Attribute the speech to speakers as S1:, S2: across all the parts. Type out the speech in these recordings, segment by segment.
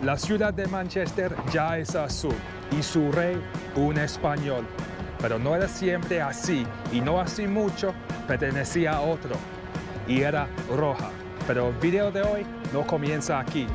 S1: La ciudad de Manchester ya es azul y su rey un español. Pero no era siempre así y no así mucho pertenecía a otro y era roja. Pero el video de hoy no comienza aquí.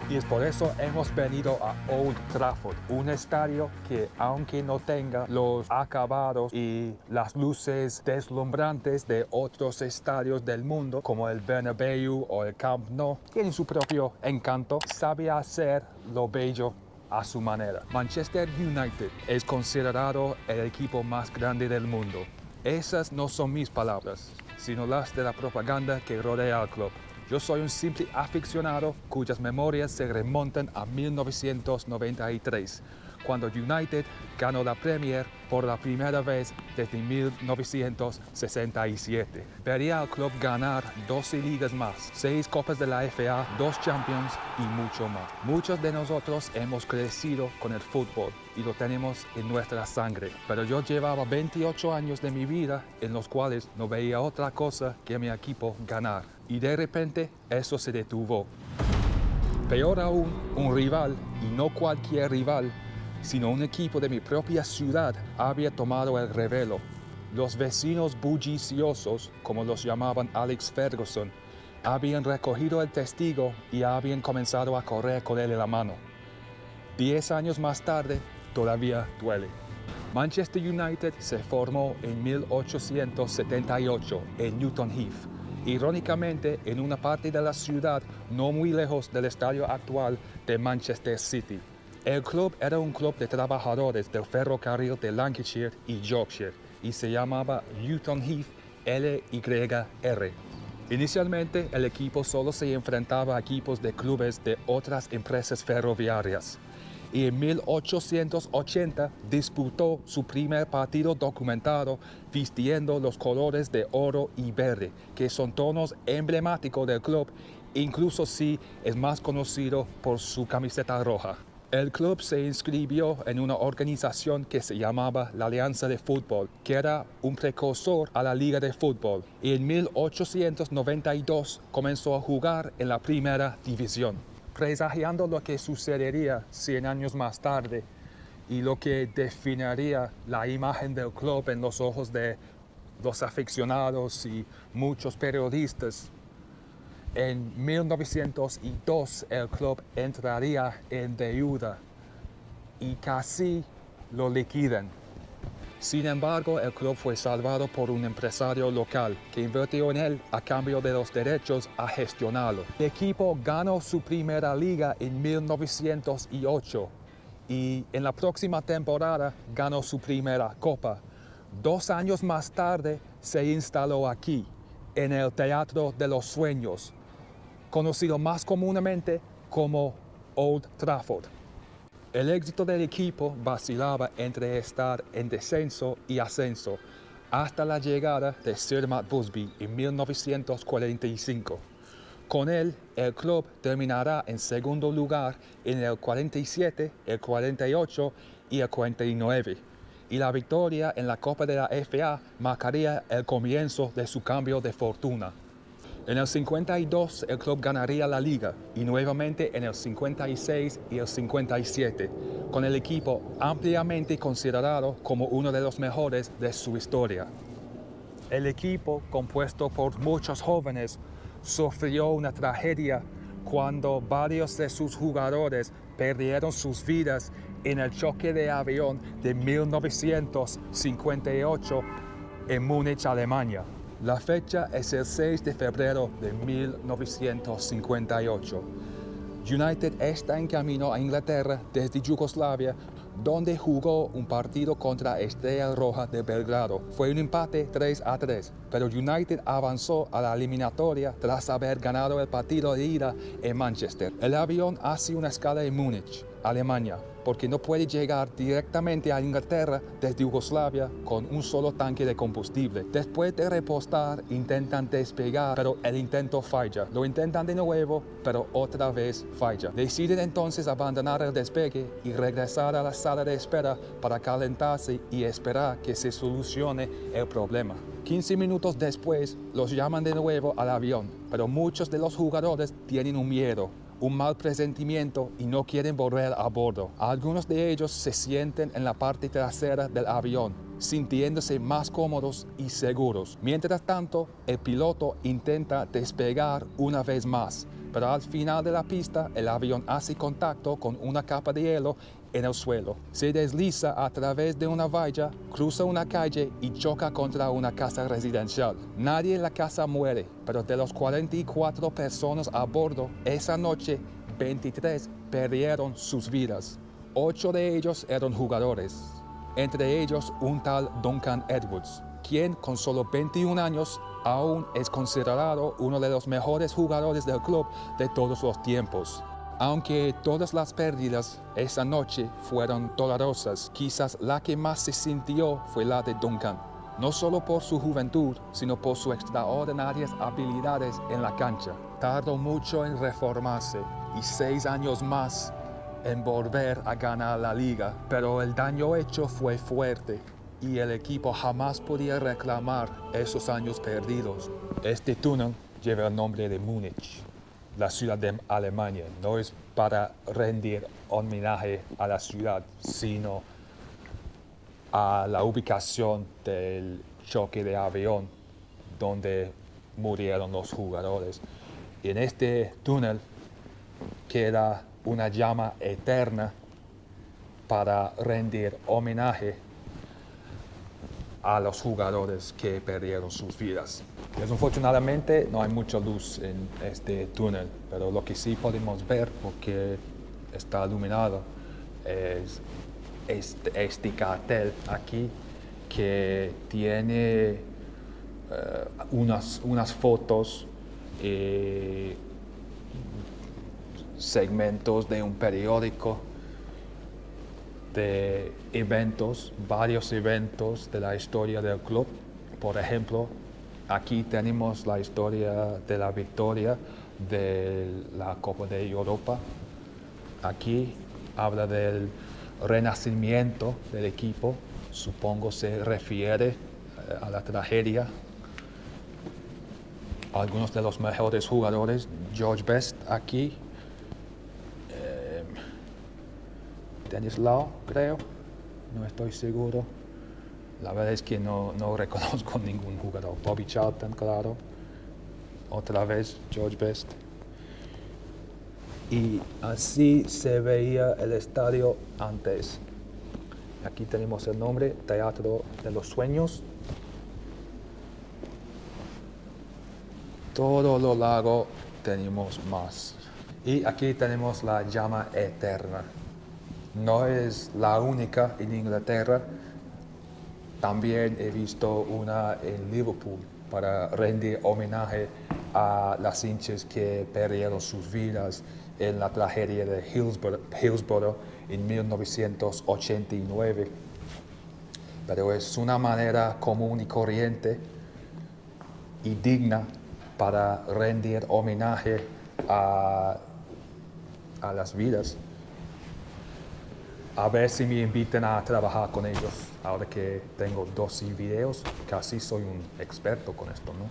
S1: Y es por eso hemos venido a Old Trafford, un estadio que aunque no tenga los acabados y las luces deslumbrantes de otros estadios del mundo, como el Bernabéu o el Camp Nou, tiene su propio encanto, sabe hacer lo bello a su manera. Manchester United es considerado el equipo más grande del mundo. Esas no son mis palabras, sino las de la propaganda que rodea al club. Yo soy un simple aficionado cuyas memorias se remontan a 1993, cuando United ganó la Premier por la primera vez desde 1967. Vería al club ganar 12 ligas más, 6 copas de la FA, 2 Champions y mucho más. Muchos de nosotros hemos crecido con el fútbol y lo tenemos en nuestra sangre, pero yo llevaba 28 años de mi vida en los cuales no veía otra cosa que mi equipo ganar. Y de repente eso se detuvo. Peor aún, un rival, y no cualquier rival, sino un equipo de mi propia ciudad, había tomado el relevo. Los vecinos bulliciosos, como los llamaban Alex Ferguson, habían recogido el testigo y habían comenzado a correr con él en la mano. 10 años más tarde, todavía duele. Manchester United se formó en 1878 en Newton Heath, irónicamente en una parte de la ciudad no muy lejos del estadio actual de Manchester City. El club era un club de trabajadores del ferrocarril de Lancashire y Yorkshire y se llamaba Newton Heath LYR. Inicialmente el equipo solo se enfrentaba a equipos de clubes de otras empresas ferroviarias y en 1880 disputó su primer partido documentado vistiendo los colores de oro y verde, que son tonos emblemáticos del club, incluso si es más conocido por su camiseta roja. El club se inscribió en una organización que se llamaba la Alianza de Fútbol, que era un precursor a la Liga de Fútbol, y en 1892 comenzó a jugar en la primera división. Presagiando lo que sucedería 100 años más tarde y lo que definiría la imagen del club en los ojos de los aficionados y muchos periodistas, en 1902 el club entraría en deuda y casi lo liquidan. Sin embargo, el club fue salvado por un empresario local que invirtió en él a cambio de los derechos a gestionarlo. El equipo ganó su primera liga en 1908 y en la próxima temporada ganó su primera copa. 2 años más tarde se instaló aquí, en el Teatro de los Sueños, conocido más comúnmente como Old Trafford. El éxito del equipo vacilaba entre estar en descenso y ascenso hasta la llegada de Sir Matt Busby en 1945. Con él, el club terminará en segundo lugar en el 47, el 48 y el 49. Y la victoria en la Copa de la FA marcaría el comienzo de su cambio de fortuna. En el 52 el club ganaría la liga y nuevamente en el 56 y el 57, con el equipo ampliamente considerado como uno de los mejores de su historia. El equipo, compuesto por muchos jóvenes, sufrió una tragedia cuando varios de sus jugadores perdieron sus vidas en el choque de avión de 1958 en Múnich, Alemania. La fecha es el 6 de febrero de 1958. United está en camino a Inglaterra desde Yugoslavia, donde jugó un partido contra Estrella Roja de Belgrado. Fue un empate 3-3, pero United avanzó a la eliminatoria tras haber ganado el partido de ida en Manchester. El avión hace una escala en Múnich, Alemania, porque no puede llegar directamente a Inglaterra desde Yugoslavia con un solo tanque de combustible. Después de repostar, intentan despegar, pero el intento falla. Lo intentan de nuevo, pero otra vez falla. Deciden entonces abandonar el despegue y regresar a la sala de espera para calentarse y esperar que se solucione el problema. 15 minutos después, los llaman de nuevo al avión, pero muchos de los jugadores tienen un miedo, un mal presentimiento y no quieren volver a bordo. Algunos de ellos se sienten en la parte trasera del avión, sintiéndose más cómodos y seguros. Mientras tanto, el piloto intenta despegar una vez más, pero al final de la pista el avión hace contacto con una capa de hielo en el suelo. Se desliza a través de una valla, cruza una calle y choca contra una casa residencial. Nadie en la casa muere, pero de los 44 personas a bordo, esa noche 23 perdieron sus vidas. 8 de ellos eran jugadores, entre ellos un tal Duncan Edwards, quien con solo 21 años aún es considerado uno de los mejores jugadores del club de todos los tiempos. Aunque todas las pérdidas esa noche fueron dolorosas, quizás la que más se sintió fue la de Duncan. No solo por su juventud, sino por sus extraordinarias habilidades en la cancha. Tardó mucho en reformarse y 6 años más en volver a ganar la liga, pero el daño hecho fue fuerte y el equipo jamás podía reclamar esos años perdidos. Este túnel lleva el nombre de Múnich, la ciudad de Alemania. No es para rendir homenaje a la ciudad, sino a la ubicación del choque de avión donde murieron los jugadores. Y en este túnel queda una llama eterna para rendir homenaje a los jugadores que perdieron sus vidas. Desafortunadamente no hay mucha luz en este túnel, pero lo que sí podemos ver, porque está iluminado, es este cartel aquí que tiene unas fotos y segmentos de un periódico de eventos, varios eventos de la historia del club. Por ejemplo, aquí tenemos la historia de la victoria de la Copa de Europa. Aquí habla del renacimiento del equipo, supongo se refiere a la tragedia. Algunos de los mejores jugadores, George Best aquí, Dennis Law, creo, no estoy seguro. La verdad es que no reconozco ningún jugador. Bobby Charlton, claro. Otra vez, George Best. Y así se veía el estadio antes. Aquí tenemos el nombre, Teatro de los Sueños. Todo lo largo tenemos más. Y aquí tenemos la llama eterna. No es la única en Inglaterra. También he visto una en Liverpool para rendir homenaje a las hinchas que perdieron sus vidas en la tragedia de Hillsborough en 1989. Pero es una manera común y corriente y digna para rendir homenaje a las vidas. A ver si me invitan a trabajar con ellos. Ahora que tengo 12 videos, casi soy un experto con esto, ¿no?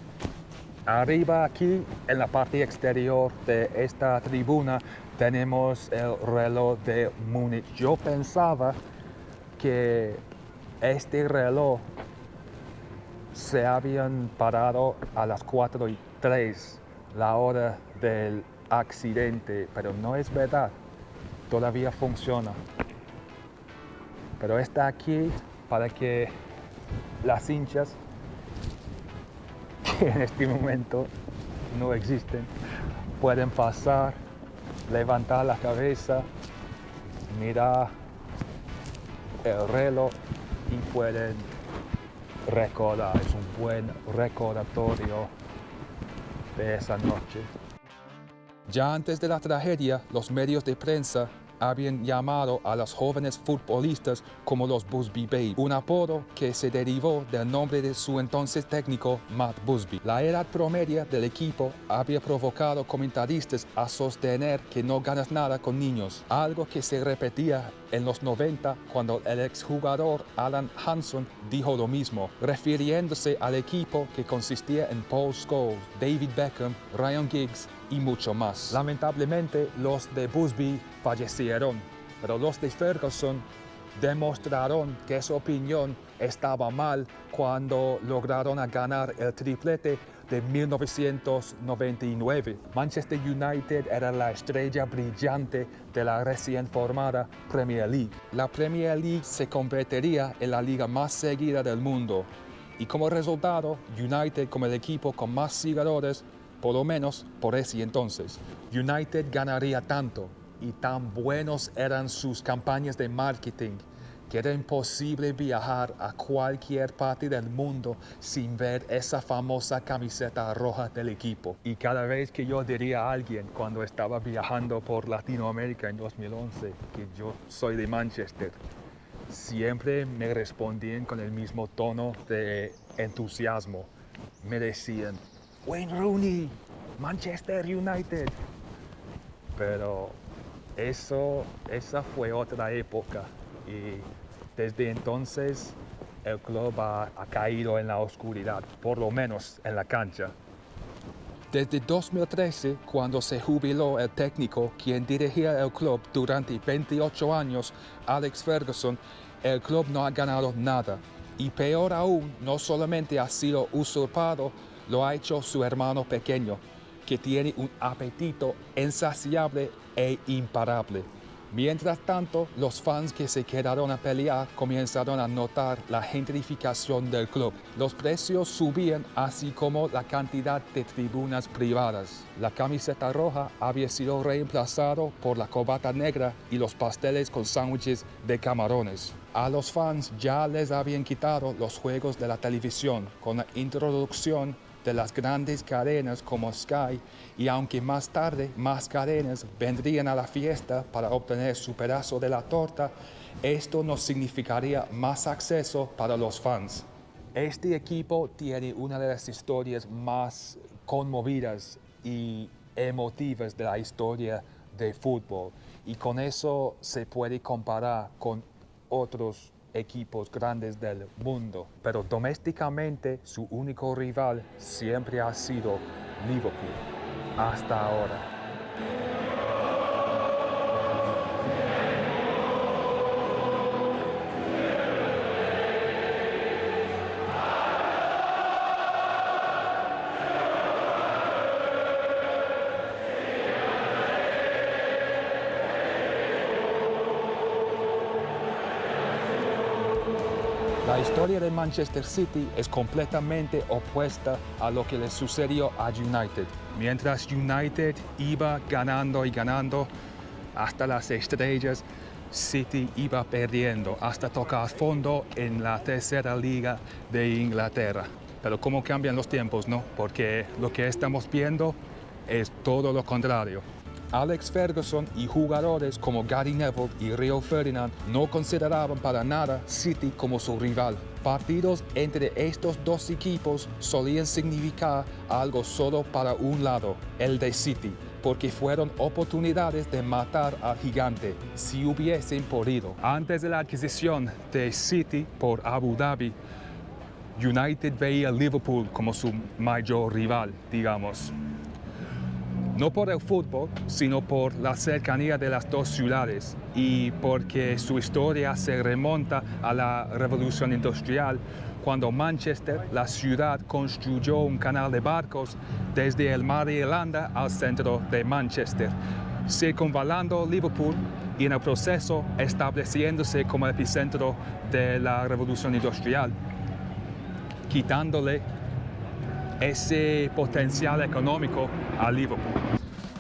S1: Arriba aquí, en la parte exterior de esta tribuna, tenemos el reloj de Múnich. Yo pensaba que este reloj se habían parado a las 4:03, la hora del accidente, pero no es verdad. Todavía funciona. Pero está aquí para que las hinchas, que en este momento no existen, pueden pasar, levantar la cabeza, mirar el reloj y pueden recordar. Es un buen recordatorio de esa noche. Ya antes de la tragedia, los medios de prensa habían llamado a los jóvenes futbolistas como los Busby Babes, un apodo que se derivó del nombre de su entonces técnico Matt Busby. La edad promedia del equipo había provocado comentaristas a sostener que no ganas nada con niños, algo que se repetía en los 90 cuando el exjugador Alan Hansen dijo lo mismo, refiriéndose al equipo que consistía en Paul Scholes, David Beckham, Ryan Giggs y mucho más. Lamentablemente, los de Busby fallecieron, pero los de Ferguson demostraron que su opinión estaba mal cuando lograron ganar el triplete de 1999. Manchester United era la estrella brillante de la recién formada Premier League. La Premier League se convertiría en la liga más seguida del mundo y como resultado, United como el equipo con más seguidores, por lo menos por ese entonces. United ganaría tanto y tan buenos eran sus campañas de marketing que era imposible viajar a cualquier parte del mundo sin ver esa famosa camiseta roja del equipo. Y cada vez que yo diría a alguien cuando estaba viajando por Latinoamérica en 2011 que yo soy de Manchester, siempre me respondían con el mismo tono de entusiasmo. Me decían, Wayne Rooney, Manchester United. Pero esa fue otra época y desde entonces el club ha caído en la oscuridad, por lo menos en la cancha. Desde 2013, cuando se jubiló el técnico quien dirigía el club durante 28 años, Alex Ferguson, el club no ha ganado nada. Y peor aún, no solamente ha sido usurpado, lo ha hecho su hermano pequeño, que tiene un apetito insaciable e imparable. Mientras tanto, los fans que se quedaron a pelear comenzaron a notar la gentrificación del club. Los precios subían, así como la cantidad de tribunas privadas. La camiseta roja había sido reemplazado por la corbata negra y los pasteles con sándwiches de camarones. A los fans ya les habían quitado los juegos de la televisión con la introducción de las grandes cadenas como Sky, y aunque más tarde más cadenas vendrían a la fiesta para obtener su pedazo de la torta, esto no significaría más acceso para los fans. Este equipo tiene una de las historias más conmovidas y emotivas de la historia de fútbol, y con eso se puede comparar con otros equipos grandes del mundo, pero domésticamente su único rival siempre ha sido Liverpool, hasta ahora. La historia de Manchester City es completamente opuesta a lo que le sucedió a United. Mientras United iba ganando y ganando hasta las estrellas, City iba perdiendo hasta tocar fondo en la tercera liga de Inglaterra. Pero cómo cambian los tiempos, ¿no? Porque lo que estamos viendo es todo lo contrario. Alex Ferguson y jugadores como Gary Neville y Rio Ferdinand no consideraban para nada City como su rival. Partidos entre estos dos equipos solían significar algo solo para un lado, el de City, porque fueron oportunidades de matar al gigante si hubiesen podido. Antes de la adquisición de City por Abu Dhabi, United veía a Liverpool como su mayor rival, digamos. No por el fútbol, sino por la cercanía de las dos ciudades y porque su historia se remonta a la Revolución Industrial, cuando Manchester, la ciudad, construyó un canal de barcos desde el mar de Irlanda al centro de Manchester, circunvalando Liverpool y en el proceso estableciéndose como epicentro de la Revolución Industrial, quitándole ese potencial económico a Liverpool.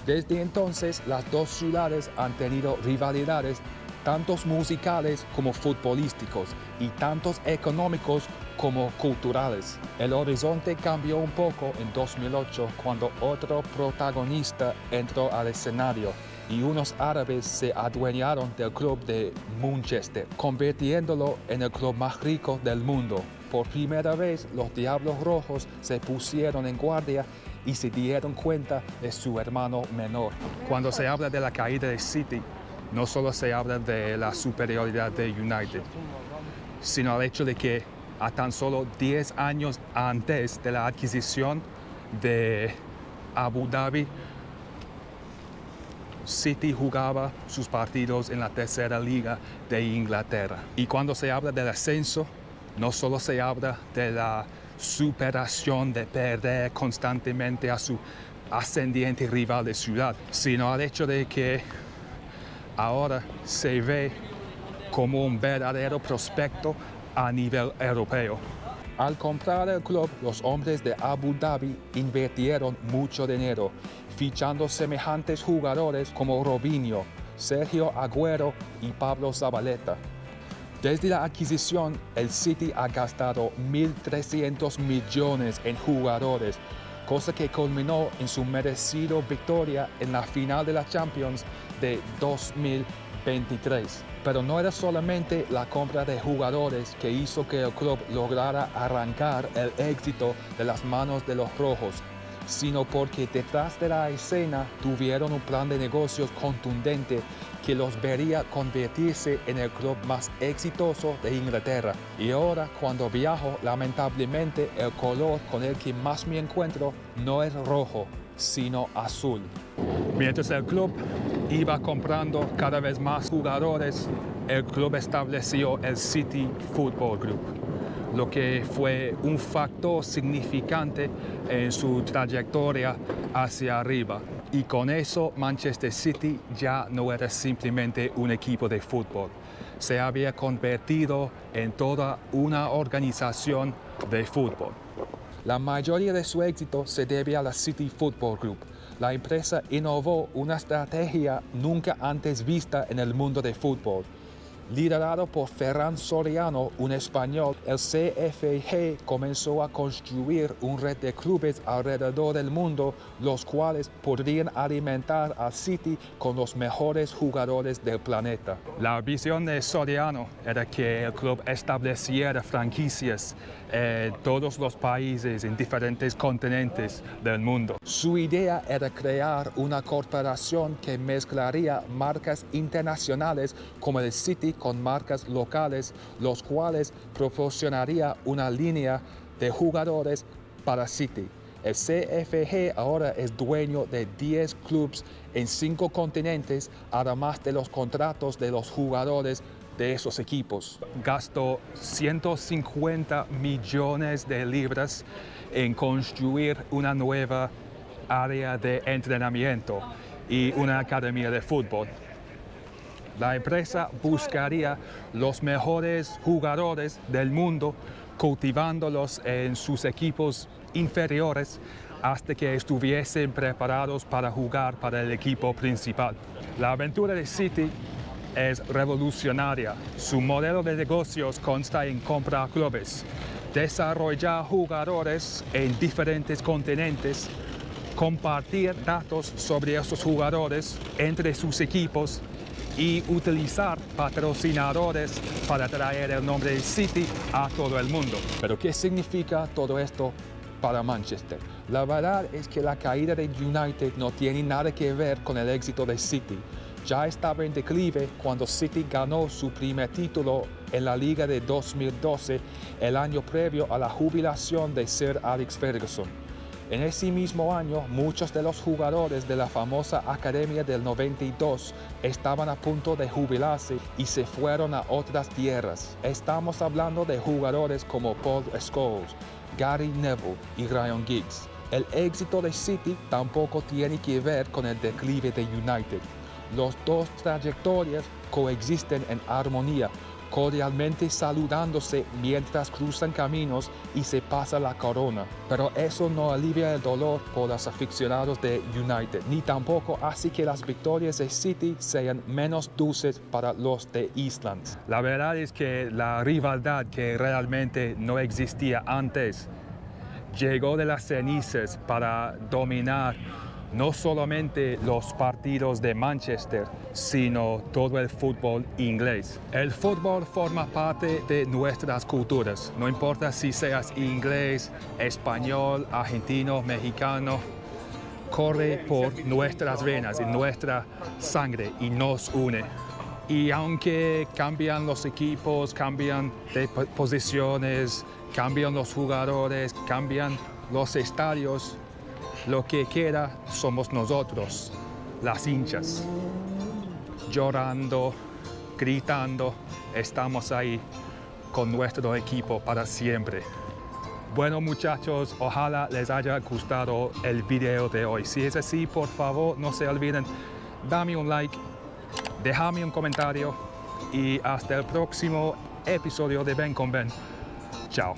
S1: Desde entonces, las dos ciudades han tenido rivalidades tantos musicales como futbolísticos y tantos económicos como culturales. El horizonte cambió un poco en 2008 cuando otro protagonista entró al escenario, y unos árabes se adueñaron del club de Manchester, convirtiéndolo en el club más rico del mundo. Por primera vez, los Diablos Rojos se pusieron en guardia y se dieron cuenta de su hermano menor. Cuando se habla de la caída de City, no solo se habla de la superioridad de United, sino el hecho de que a tan solo 10 años antes de la adquisición de Abu Dhabi, City jugaba sus partidos en la tercera liga de Inglaterra. Y cuando se habla del ascenso, no solo se habla de la superación de perder constantemente a su ascendiente rival de ciudad, sino al hecho de que ahora se ve como un verdadero prospecto a nivel europeo. Al comprar el club, los hombres de Abu Dhabi invirtieron mucho dinero, fichando semejantes jugadores como Robinho, Sergio Agüero y Pablo Zabaleta. Desde la adquisición, el City ha gastado 1.300 millones en jugadores, cosa que culminó en su merecido victoria en la final de la Champions de 2023. Pero no era solamente la compra de jugadores que hizo que el club lograra arrancar el éxito de las manos de los rojos, sino porque detrás de la escena tuvieron un plan de negocios contundente que los vería convertirse en el club más exitoso de Inglaterra. Y ahora, cuando viajo, lamentablemente el color con el que más me encuentro no es rojo, sino azul. Mientras el club iba comprando cada vez más jugadores, el club estableció el City Football Group, lo que fue un factor significante en su trayectoria hacia arriba. Y con eso Manchester City ya no era simplemente un equipo de fútbol, se había convertido en toda una organización de fútbol. La mayoría de su éxito se debe a la City Football Group. La empresa innovó una estrategia nunca antes vista en el mundo del fútbol. Liderado por Ferran Soriano, un español, el CFG comenzó a construir una red de clubes alrededor del mundo, los cuales podrían alimentar al City con los mejores jugadores del planeta. La visión de Soriano era que el club estableciera franquicias en todos los países, en diferentes continentes del mundo. Su idea era crear una corporación que mezclaría marcas internacionales como el City con marcas locales, los cuales proporcionaría una línea de jugadores para City. El CFG ahora es dueño de 10 clubes en 5 continentes, además de los contratos de los jugadores de esos equipos. Gastó 150 millones de libras en construir una nueva área de entrenamiento y una academia de fútbol. La empresa buscaría los mejores jugadores del mundo, cultivándolos en sus equipos inferiores hasta que estuviesen preparados para jugar para el equipo principal. La aventura de City es revolucionaria. Su modelo de negocios consta en comprar clubes, desarrollar jugadores en diferentes continentes, compartir datos sobre estos jugadores entre sus equipos y utilizar patrocinadores para traer el nombre de City a todo el mundo. ¿Pero qué significa todo esto para Manchester? La verdad es que la caída de United no tiene nada que ver con el éxito de City. Ya estaba en declive cuando City ganó su primer título en la Liga de 2012, el año previo a la jubilación de Sir Alex Ferguson. En ese mismo año, muchos de los jugadores de la famosa Academia del 92 estaban a punto de jubilarse y se fueron a otras tierras. Estamos hablando de jugadores como Paul Scholes, Gary Neville y Ryan Giggs. El éxito de City tampoco tiene que ver con el declive de United. Las dos trayectorias coexisten en armonía, cordialmente saludándose mientras cruzan caminos y se pasa la corona. Pero eso no alivia el dolor por los aficionados de United, ni tampoco hace que las victorias de City sean menos dulces para los de Island. La verdad es que la rivalidad que realmente no existía antes llegó de las cenizas para dominar No solamente los partidos de Manchester, sino todo el fútbol inglés. El fútbol forma parte de nuestras culturas. No importa si seas inglés, español, argentino, mexicano, corre por nuestras venas, en nuestra sangre y nos une. Y aunque cambian los equipos, cambian de posiciones, cambian los jugadores, cambian los estadios, lo que queda somos nosotros, las hinchas, llorando, gritando, estamos ahí con nuestro equipo para siempre. Bueno muchachos, ojalá les haya gustado el video de hoy. Si es así, por favor, no se olviden, dame un like, déjame un comentario y hasta el próximo episodio de Ben con Ben. Chao.